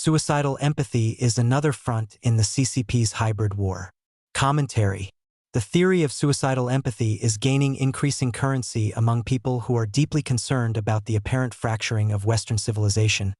Suicidal empathy is another front in the CCP's hybrid war. Commentary. The theory of suicidal empathy is gaining increasing currency among people who are deeply concerned about the apparent fracturing of Western civilization,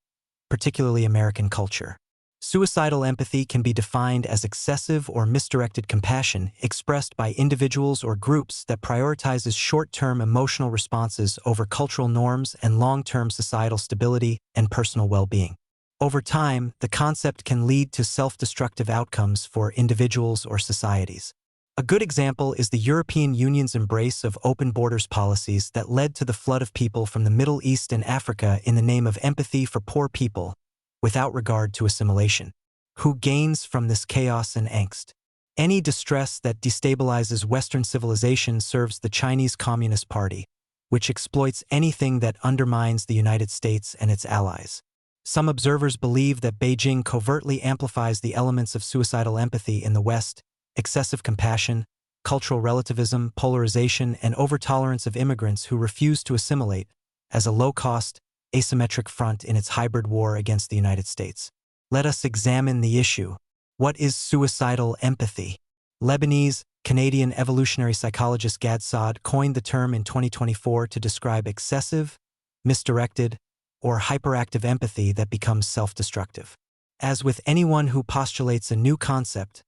particularly American culture. Suicidal empathy can be defined as excessive or misdirected compassion expressed by individuals or groups that prioritizes short-term emotional responses over cultural norms and long-term societal stability and personal well-being. Over time, the concept can lead to self-destructive outcomes for individuals or societies. A good example is the European Union's embrace of open borders policies that led to the flood of people from the Middle East and Africa in the name of empathy for poor people, without regard to assimilation. Who gains from this chaos and angst? Any distress that destabilizes Western civilization serves the Chinese Communist Party, which exploits anything that undermines the United States and its allies. Some observers believe that Beijing covertly amplifies the elements of suicidal empathy in the West: excessive compassion, cultural relativism, polarization, and over-tolerance of immigrants who refuse to assimilate, as a low-cost, asymmetric front in its hybrid war against the United States. Let us examine the issue. What is suicidal empathy? Lebanese-Canadian evolutionary psychologist Gad Saad coined the term in 2024 to describe excessive, misdirected, or hyperactive empathy that becomes self-destructive. As with anyone who postulates a new concept,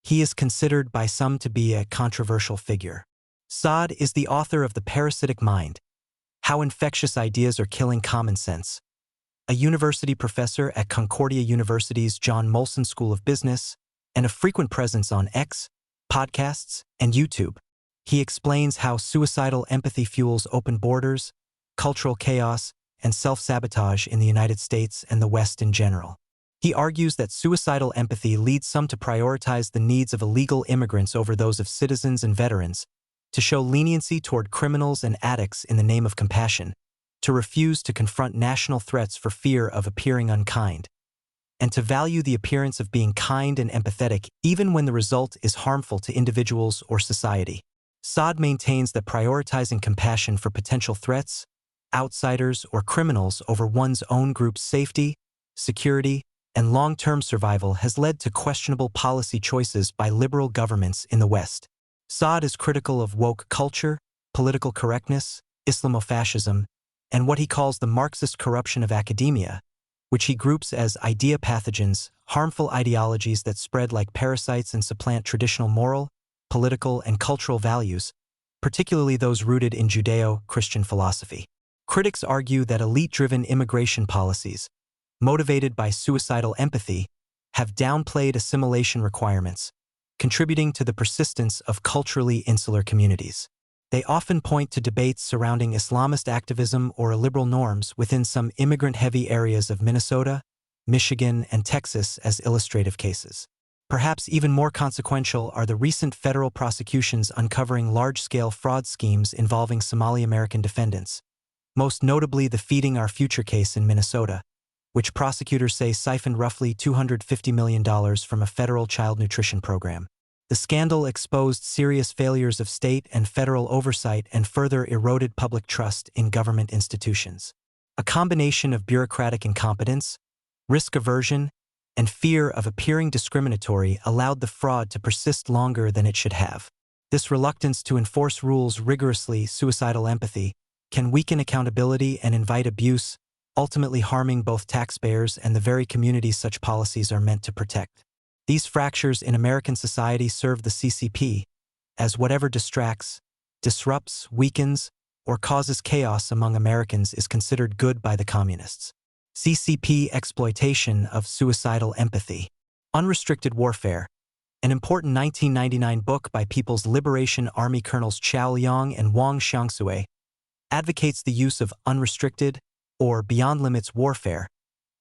he is considered by some to be a controversial figure. Saad is the author of The Parasitic Mind: How Infectious Ideas Are Killing Common Sense, a university professor at Concordia University's John Molson School of Business, and a frequent presence on X, podcasts, and YouTube. He explains how suicidal empathy fuels open borders, cultural chaos, and self-sabotage in the United States and the West in general. He argues that suicidal empathy leads some to prioritize the needs of illegal immigrants over those of citizens and veterans, to show leniency toward criminals and addicts in the name of compassion, to refuse to confront national threats for fear of appearing unkind, and to value the appearance of being kind and empathetic even when the result is harmful to individuals or society. Saad maintains that prioritizing compassion for potential threats, outsiders, or criminals over one's own group's safety, security, and long-term survival has led to questionable policy choices by liberal governments in the West. Saad is critical of woke culture, political correctness, Islamofascism, and what he calls the Marxist corruption of academia, which he groups as idea pathogens, harmful ideologies that spread like parasites and supplant traditional moral, political, and cultural values, particularly those rooted in Judeo-Christian philosophy. Critics argue that elite-driven immigration policies, motivated by suicidal empathy, have downplayed assimilation requirements, contributing to the persistence of culturally insular communities. They often point to debates surrounding Islamist activism or liberal norms within some immigrant-heavy areas of Minnesota, Michigan, and Texas as illustrative cases. Perhaps even more consequential are the recent federal prosecutions uncovering large-scale fraud schemes involving Somali-American defendants, most notably the Feeding Our Future case in Minnesota, which prosecutors say siphoned roughly $250 million from a federal child nutrition program. The scandal exposed serious failures of state and federal oversight and further eroded public trust in government institutions. A combination of bureaucratic incompetence, risk aversion, and fear of appearing discriminatory allowed the fraud to persist longer than it should have. This reluctance to enforce rules rigorously, suicidal empathy, can weaken accountability and invite abuse, ultimately harming both taxpayers and the very communities such policies are meant to protect. These fractures in American society serve the CCP, as whatever distracts, disrupts, weakens, or causes chaos among Americans is considered good by the communists. CCP exploitation of suicidal empathy. Unrestricted Warfare, an important 1999 book by People's Liberation Army Colonels Chao Liang and Wang Xiangsui, advocates the use of unrestricted, or beyond-limits warfare,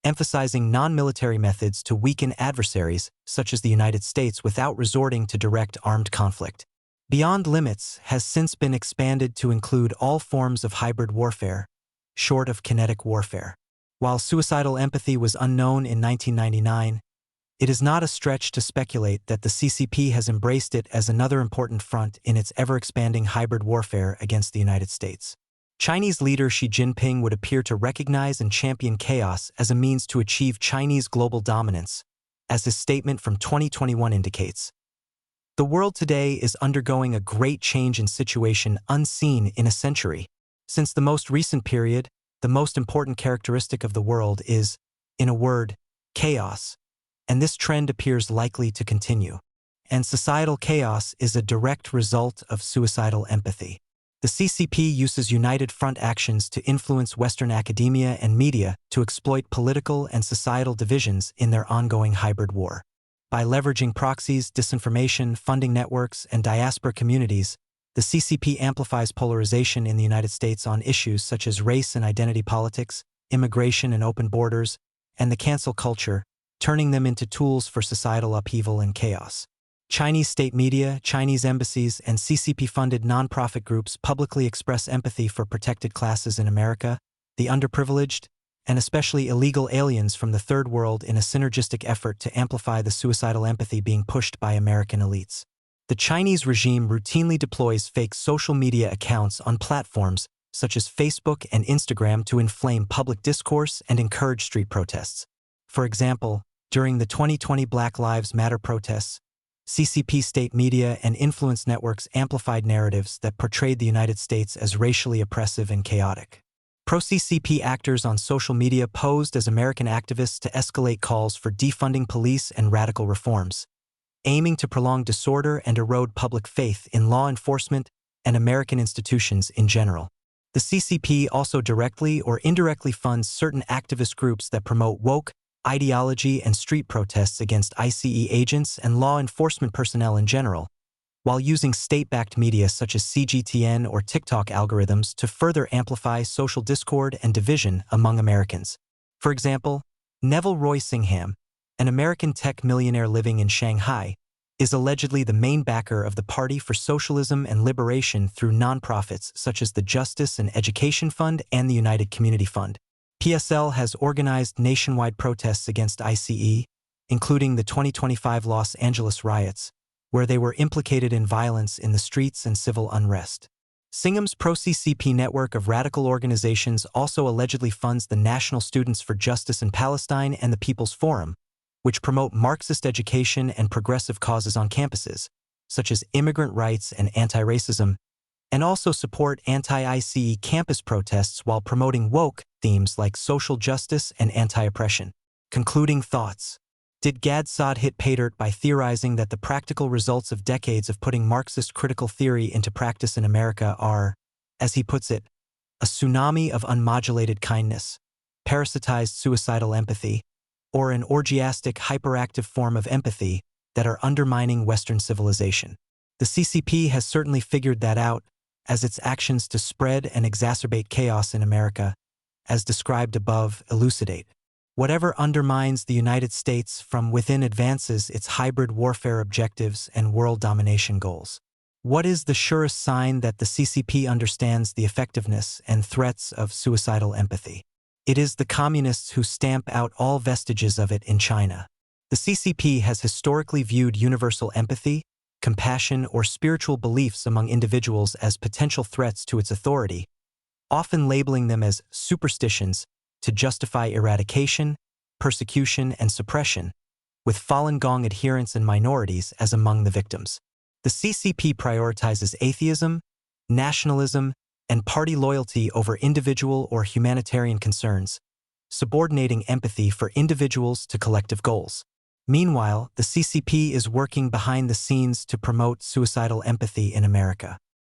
emphasizing non-military methods to weaken adversaries, such as the United States, without resorting to direct armed conflict. Beyond Limits has since been expanded to include all forms of hybrid warfare, short of kinetic warfare. While suicidal empathy was unknown in 1999, it is not a stretch to speculate that the CCP has embraced it as another important front in its ever-expanding hybrid warfare against the United States. Chinese leader Xi Jinping would appear to recognize and champion chaos as a means to achieve Chinese global dominance, as his statement from 2021 indicates. The world today is undergoing a great change in situation unseen in a century. Since the most recent period, the most important characteristic of the world is, in a word, chaos, and this trend appears likely to continue. And societal chaos is a direct result of suicidal empathy. The CCP uses united front actions to influence Western academia and media to exploit political and societal divisions in their ongoing hybrid war. By leveraging proxies, disinformation, funding networks, and diaspora communities, the CCP amplifies polarization in the United States on issues such as race and identity politics, immigration and open borders, and the cancel culture, turning them into tools for societal upheaval and chaos. Chinese state media, Chinese embassies, and CCP-funded nonprofit groups publicly express empathy for protected classes in America, the underprivileged, and especially illegal aliens from the Third World in a synergistic effort to amplify the suicidal empathy being pushed by American elites. The Chinese regime routinely deploys fake social media accounts on platforms such as Facebook and Instagram to inflame public discourse and encourage street protests. For example, during the 2020 Black Lives Matter protests, CCP state media and influence networks amplified narratives that portrayed the United States as racially oppressive and chaotic. Pro-CCP actors on social media posed as American activists to escalate calls for defunding police and radical reforms, aiming to prolong disorder and erode public faith in law enforcement and American institutions in general. The CCP also directly or indirectly funds certain activist groups that promote woke ideology and street protests against ICE agents and law enforcement personnel in general, while using state-backed media such as CGTN or TikTok algorithms to further amplify social discord and division among Americans. For example, Neville Roy Singham, an American tech millionaire living in Shanghai, is allegedly the main backer of the Party for Socialism and Liberation through nonprofits such as the Justice and Education Fund and the United Community Fund. PSL has organized nationwide protests against ICE, including the 2025 Los Angeles riots, where they were implicated in violence in the streets and civil unrest. Singham's pro-CCP network of radical organizations also allegedly funds the National Students for Justice in Palestine and the People's Forum, which promote Marxist education and progressive causes on campuses, such as immigrant rights and anti-racism, and also support anti-ICE campus protests while promoting woke themes like social justice and anti-oppression. Concluding thoughts. Did Gad Saad hit pay dirt by theorizing that the practical results of decades of putting Marxist critical theory into practice in America are, as he puts it, a tsunami of unmodulated kindness, parasitized suicidal empathy, or an orgiastic hyperactive form of empathy that are undermining Western civilization? The CCP has certainly figured that out, as its actions to spread and exacerbate chaos in America, as described above, elucidate. Whatever undermines the United States from within advances its hybrid warfare objectives and world domination goals. What is the surest sign that the CCP understands the effectiveness and threats of suicidal empathy? It is the communists who stamp out all vestiges of it in China. The CCP has historically viewed universal empathy, compassion, or spiritual beliefs among individuals as potential threats to its authority, often labeling them as superstitions to justify eradication, persecution, and suppression, with Falun Gong adherents and minorities as among the victims. The CCP prioritizes atheism, nationalism, and party loyalty over individual or humanitarian concerns, subordinating empathy for individuals to collective goals. Meanwhile, the CCP is working behind the scenes to promote suicidal empathy in America.